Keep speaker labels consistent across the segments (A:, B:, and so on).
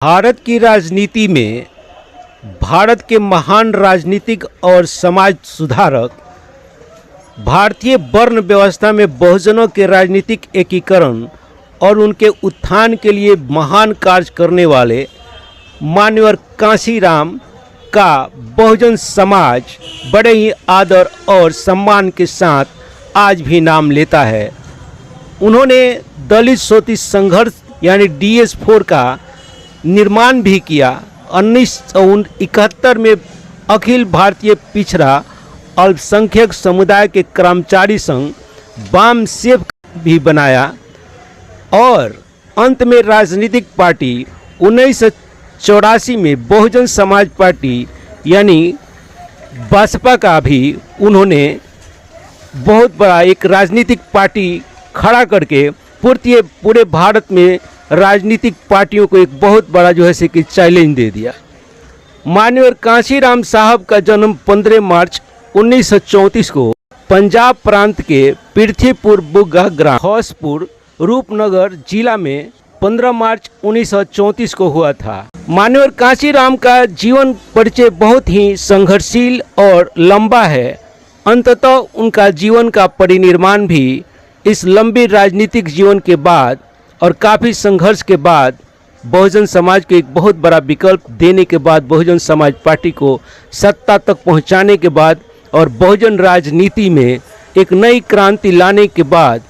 A: भारत की राजनीति में भारत के महान राजनीतिक और समाज सुधारक, भारतीय वर्ण व्यवस्था में बहुजनों के राजनीतिक एकीकरण और उनके उत्थान के लिए महान कार्य करने वाले मान्यवर कांशीराम का बहुजन समाज बड़े ही आदर और सम्मान के साथ आज भी नाम लेता है। उन्होंने दलित शोषित संघर्ष यानी DS4 का निर्माण भी किया। 1971 में अखिल भारतीय पिछड़ा अल्पसंख्यक समुदाय के कर्मचारी संघ बामसेफ भी बनाया और अंत में राजनीतिक पार्टी 1984 में बहुजन समाज पार्टी यानी बसपा का भी उन्होंने बहुत बड़ा एक राजनीतिक पार्टी खड़ा करके पूरे भारत में राजनीतिक पार्टियों को एक बहुत बड़ा जो है से कि चैलेंज दे दिया। माननीय कांशीराम साहब का जन्म 15 मार्च 1934 को पंजाब प्रांत के पृथ्वीपुर बुग्गा ग्राम हौसपुर रूपनगर जिला में 15 मार्च 1934 को हुआ था। माननीय कांशीराम का जीवन परिचय बहुत ही संघर्षशील और लंबा है। अंततः उनका जीवन का परिनिर्माण भी इस लंबे राजनीतिक जीवन के बाद और काफ़ी संघर्ष के बाद बहुजन समाज को एक बहुत बड़ा विकल्प देने के बाद, बहुजन समाज पार्टी को सत्ता तक पहुंचाने के बाद और बहुजन राजनीति में एक नई क्रांति लाने के बाद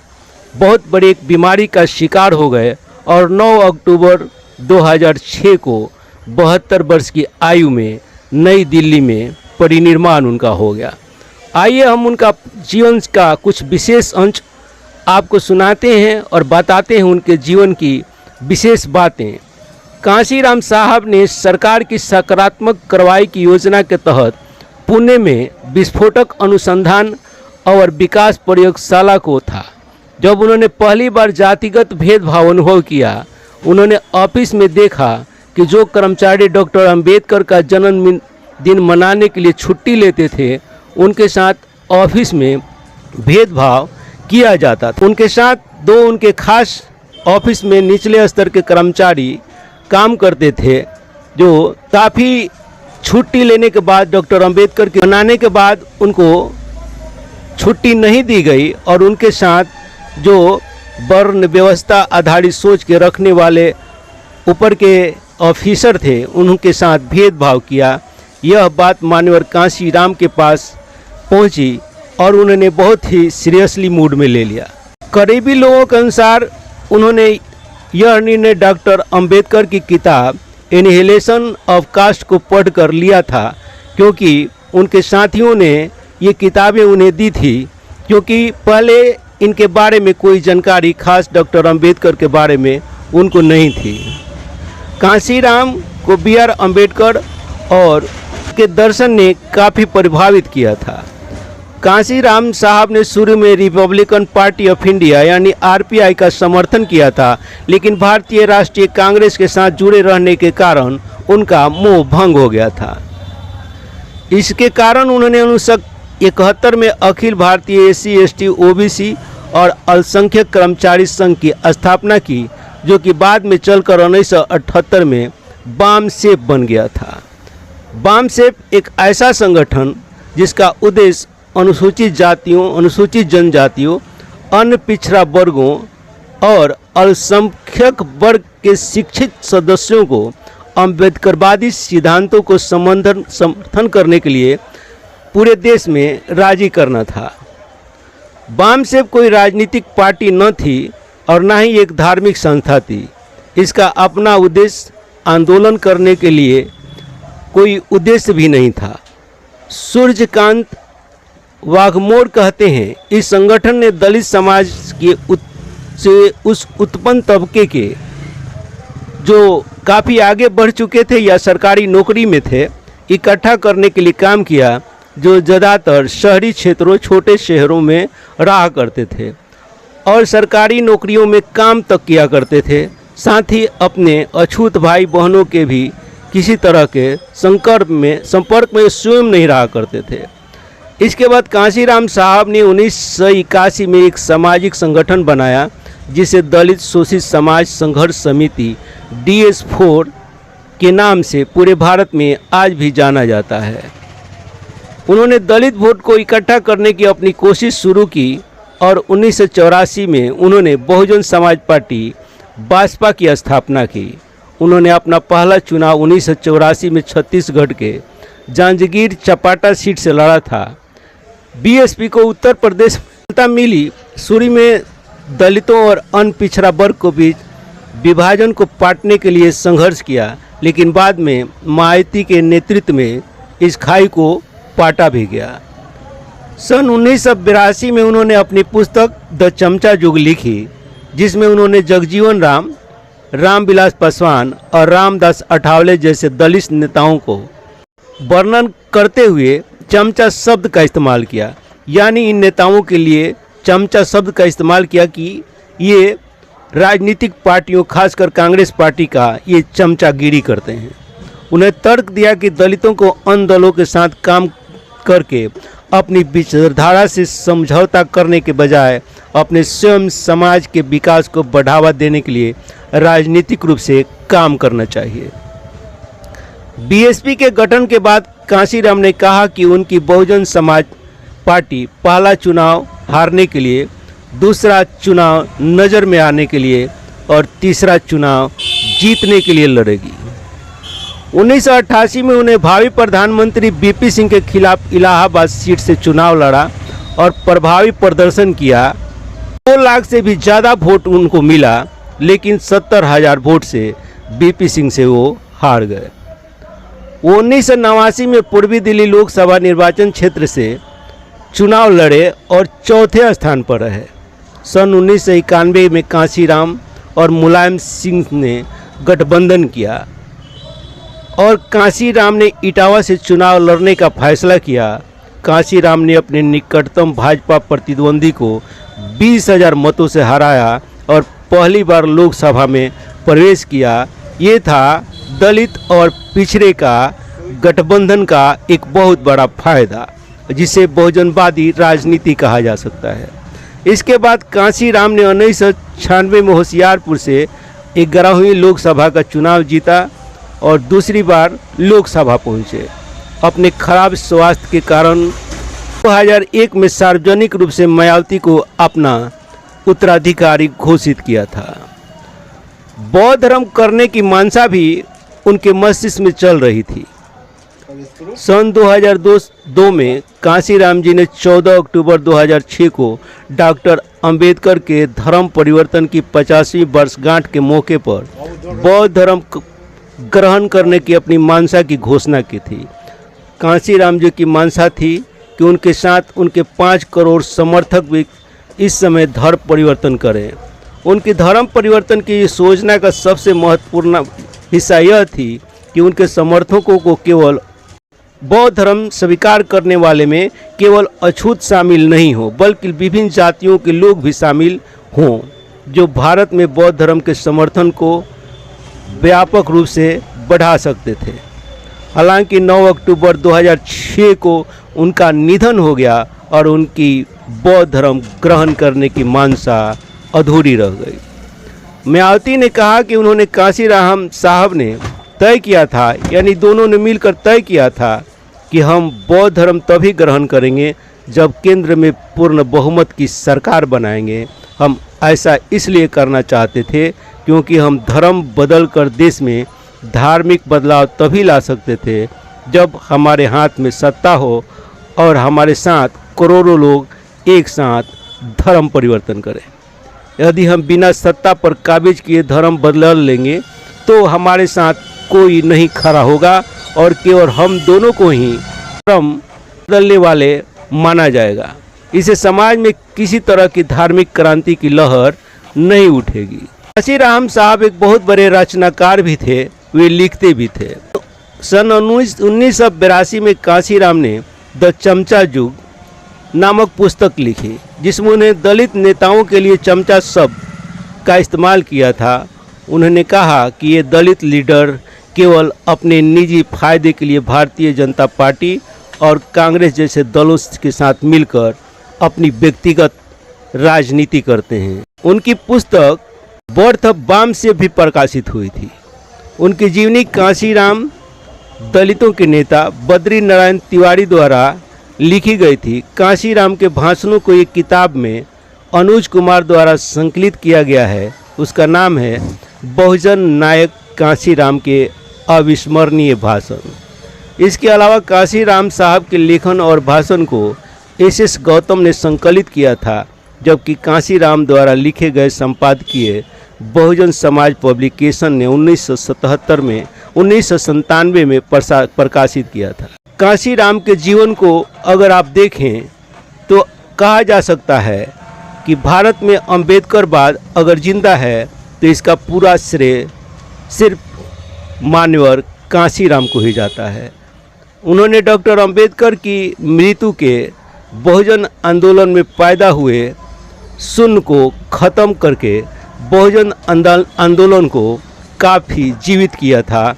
A: बहुत बड़ी एक बीमारी का शिकार हो गए और 9 अक्टूबर 2006 को 72 वर्ष की आयु में नई दिल्ली में परिनिर्माण उनका हो गया। आइए हम उनका जीवन का कुछ विशेष अंश आपको सुनाते हैं और बताते हैं उनके जीवन की विशेष बातें। कांशीराम साहब ने सरकार की सकारात्मक कार्रवाई की योजना के तहत पुणे में विस्फोटक अनुसंधान और विकास प्रयोगशाला को था। जब उन्होंने पहली बार जातिगत भेदभाव अनुभव किया, उन्होंने ऑफिस में देखा कि जो कर्मचारी डॉक्टर अंबेडकर का जन्मदिन मनाने के लिए छुट्टी लेते थे, उनके साथ ऑफिस में भेदभाव किया जाता था। उनके साथ दो उनके खास ऑफिस में निचले स्तर के कर्मचारी काम करते थे, जो काफ़ी छुट्टी लेने के बाद डॉक्टर अंबेडकर के मनाने के बाद उनको छुट्टी नहीं दी गई और उनके साथ जो वर्ण व्यवस्था आधारित सोच के रखने वाले ऊपर के ऑफिसर थे, उनके साथ भेदभाव किया। यह बात मान्यवर कांशीराम के पास पहुंची और उन्होंने बहुत ही सीरियसली मूड में ले लिया। करीबी लोगों के अनुसार उन्होंने यह निर्णय डॉक्टर अंबेडकर की किताब एनिहिलेशन ऑफ कास्ट को पढ़कर लिया था, क्योंकि उनके साथियों ने ये किताबें उन्हें दी थी, क्योंकि पहले इनके बारे में कोई जानकारी खास डॉक्टर अंबेडकर के बारे में उनको नहीं थी। कांशीराम को BR अंबेडकर और के दर्शन ने काफ़ी प्रभावित किया था। कांशीराम साहब ने शुरू में रिपब्लिकन पार्टी ऑफ इंडिया यानी RPI का समर्थन किया था, लेकिन भारतीय राष्ट्रीय कांग्रेस के साथ जुड़े रहने के कारण उनका मोह भंग हो गया था। इसके कारण उन्होंने 1971 में Akhil Bharatiya SC ST OBC और अल्पसंख्यक कर्मचारी संघ की स्थापना की, जो कि बाद में चलकर 1978 में बामसेफ बन गया था। बामसेफ एक ऐसा संगठन जिसका उद्देश्य अनुसूचित जातियों, अनुसूचित जनजातियों, अन्य पिछड़ा वर्गों और अल्पसंख्यक वर्ग के शिक्षित सदस्यों को अम्बेडकरवादी सिद्धांतों को समर्थन करने के लिए पूरे देश में राजी करना था। बामसेफ कोई राजनीतिक पार्टी न थी और न ही एक धार्मिक संस्था थी। इसका अपना उद्देश्य आंदोलन करने के लिए कोई उद्देश्य भी नहीं था। सूर्यकांत वाघमोड़ कहते हैं, इस संगठन ने दलित समाज के उस उत्पन्न तबके के जो काफ़ी आगे बढ़ चुके थे या सरकारी नौकरी में थे, इकट्ठा करने के लिए काम किया, जो ज़्यादातर शहरी क्षेत्रों, छोटे शहरों में रहा करते थे और सरकारी नौकरियों में काम तक किया करते थे। साथ ही अपने अछूत भाई बहनों के भी किसी तरह के संपर्क में स्वयं नहीं रहा करते थे। इसके बाद कांशीराम साहब ने 1981 में एक सामाजिक संगठन बनाया, जिसे दलित शोषित समाज संघर्ष समिति DS4 के नाम से पूरे भारत में आज भी जाना जाता है। उन्होंने दलित वोट को इकट्ठा करने की अपनी कोशिश शुरू की और 1984 में उन्होंने बहुजन समाज पार्टी भाजपा की स्थापना की। उन्होंने अपना पहला चुनाव 1984 में छत्तीसगढ़ के जांजगीर चांपा सीट से लड़ा था। बीएसपी को उत्तर प्रदेश में सफलता मिली। शुरू में दलितों और अन्य पिछड़ा वर्ग को बीच विभाजन को पाटने के लिए संघर्ष किया, लेकिन बाद में मायावती के नेतृत्व में इस खाई को पाटा भी गया। सन 1982 में उन्होंने अपनी पुस्तक द चमचा युग लिखी, जिसमें उन्होंने जगजीवन राम, रामविलास पासवान और रामदास अठावले जैसे दलित नेताओं को वर्णन करते हुए चमचा शब्द का इस्तेमाल किया। यानी इन नेताओं के लिए चमचा शब्द का इस्तेमाल किया कि ये राजनीतिक पार्टियों, खासकर कांग्रेस पार्टी का ये चमचागिरी करते हैं। उन्हें तर्क दिया कि दलितों को अन्य दलों के साथ काम करके अपनी विचारधारा से समझौता करने के बजाय अपने स्वयं समाज के विकास को बढ़ावा देने के लिए राजनीतिक रूप से काम करना चाहिए। बीएसपी के गठन के बाद कांशीराम ने कहा कि उनकी बहुजन समाज पार्टी पहला चुनाव हारने के लिए, दूसरा चुनाव नज़र में आने के लिए और तीसरा चुनाव जीतने के लिए लड़ेगी। 1988 में उन्हें भावी प्रधानमंत्री बीपी सिंह के खिलाफ इलाहाबाद सीट से चुनाव लड़ा और प्रभावी प्रदर्शन किया। 2 लाख से भी ज़्यादा वोट उनको मिला, लेकिन 70,000 वोट से बीपी सिंह से वो हार गए। वो 1989 में पूर्वी दिल्ली लोकसभा निर्वाचन क्षेत्र से चुनाव लड़े और चौथे स्थान पर रहे। सन 1991 में कांशीराम और मुलायम सिंह ने गठबंधन किया और कांशीराम ने इटावा से चुनाव लड़ने का फैसला किया। कांशीराम ने अपने निकटतम भाजपा प्रतिद्वंदी को 20,000 मतों से हराया और पहली बार लोकसभा में प्रवेश किया। ये था दलित और पिछड़े का गठबंधन का एक बहुत बड़ा फायदा, जिसे बहुजनवादी राजनीति कहा जा सकता है। इसके बाद कांशीराम ने 1996 में होशियारपुर से 11वीं लोकसभा का चुनाव जीता और दूसरी बार लोकसभा पहुंचे। अपने खराब स्वास्थ्य के कारण 2001 में सार्वजनिक रूप से मायावती को अपना उत्तराधिकारी घोषित किया था। बौद्ध धर्म करने की मानसा भी उनके मस्तिष्क में चल रही थी। सन 2002 में कांशीराम जी ने 14 अक्टूबर 2006 को डॉक्टर अंबेडकर के धर्म परिवर्तन की 50वीं वर्षगांठ के मौके पर बौद्ध धर्म ग्रहण करने की अपनी मानसा की घोषणा की थी। कांशीराम जी की मानसा थी कि उनके साथ उनके 5 करोड़ समर्थक भी इस समय धर्म परिवर्तन करें। उनकी धर्म परिवर्तन की योजना का सबसे महत्वपूर्ण हिस्सा यह थी कि उनके समर्थकों को केवल बौद्ध धर्म स्वीकार करने वाले में केवल अछूत शामिल नहीं हो, बल्कि विभिन्न जातियों के लोग भी शामिल हों, जो भारत में बौद्ध धर्म के समर्थन को व्यापक रूप से बढ़ा सकते थे। हालांकि 9 अक्टूबर 2006 को उनका निधन हो गया और उनकी बौद्ध धर्म ग्रहण करने की मानसा अधूरी रह गई। मायावती ने कहा कि उन्होंने कांशीराम साहब ने तय किया था, यानी दोनों ने मिलकर तय किया था कि हम बौद्ध धर्म तभी ग्रहण करेंगे जब केंद्र में पूर्ण बहुमत की सरकार बनाएंगे। हम ऐसा इसलिए करना चाहते थे क्योंकि हम धर्म बदल कर देश में धार्मिक बदलाव तभी ला सकते थे जब हमारे हाथ में सत्ता हो और हमारे साथ करोड़ों लोग एक साथ धर्म परिवर्तन करें। यदि हम बिना सत्ता पर काबिज किए धर्म बदल लेंगे तो हमारे साथ कोई नहीं खड़ा होगा और केवल हम दोनों को ही धर्म बदलने वाले माना जाएगा। इसे समाज में किसी तरह की धार्मिक क्रांति की लहर नहीं उठेगी। कांशीराम साहब एक बहुत बड़े रचनाकार भी थे, वे लिखते भी थे। सन 1982 में कांशीराम ने द चमचा युग नामक पुस्तक लिखी, जिसमें उन्हें दलित नेताओं के लिए चमचा शब्द का इस्तेमाल किया था। उन्होंने कहा कि ये दलित लीडर केवल अपने निजी फायदे के लिए भारतीय जनता पार्टी और कांग्रेस जैसे दलों के साथ मिलकर अपनी व्यक्तिगत राजनीति करते हैं। उनकी पुस्तक बर्थ ऑफ बॉम्ब से भी प्रकाशित हुई थी। उनकी जीवनी कांशीराम दलितों के नेता बद्री नारायण तिवारी द्वारा लिखी गई थी। कांशीराम के भाषणों को एक किताब में अनुज कुमार द्वारा संकलित किया गया है। उसका नाम है बहुजन नायक कांशीराम के अविस्मरणीय भाषण। इसके अलावा कांशीराम साहब के लेखन और भाषण को एस गौतम ने संकलित किया था, जबकि कांशीराम द्वारा लिखे गए संपादकीय बहुजन समाज पब्लिकेशन ने 1997 में प्रकाशित किया था। कांशीराम के जीवन को अगर आप देखें तो कहा जा सकता है कि भारत में अंबेडकरवाद अगर जिंदा है तो इसका पूरा श्रेय सिर्फ मान्यवर कांशीराम को ही जाता है। उन्होंने डॉक्टर अंबेडकर की मृत्यु के बहुजन आंदोलन में पैदा हुए शून्य को ख़त्म करके बहुजन आंदोलन को काफ़ी जीवित किया था।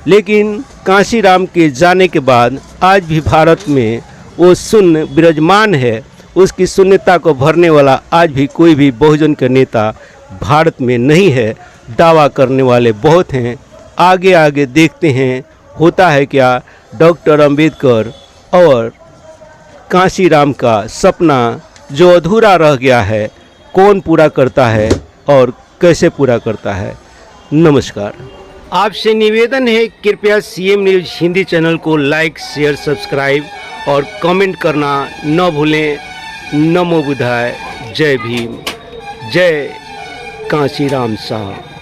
A: लेकिन कांशीराम के जाने के बाद आज भी भारत में वो शून्य विराजमान है। उसकी शून्यता को भरने वाला आज भी कोई भी बहुजन का नेता भारत में नहीं है। दावा करने वाले बहुत हैं। आगे आगे देखते हैं होता है क्या। डॉक्टर अंबेडकर और कांशीराम का सपना जो अधूरा रह गया है कौन पूरा करता है और कैसे पूरा करता है। नमस्कार। आपसे निवेदन है कृपया सीएम न्यूज़ हिंदी चैनल को लाइक शेयर सब्सक्राइब और कमेंट करना न भूलें। नमो बुद्धाय। जय भीम। जय कांशीराम साहब।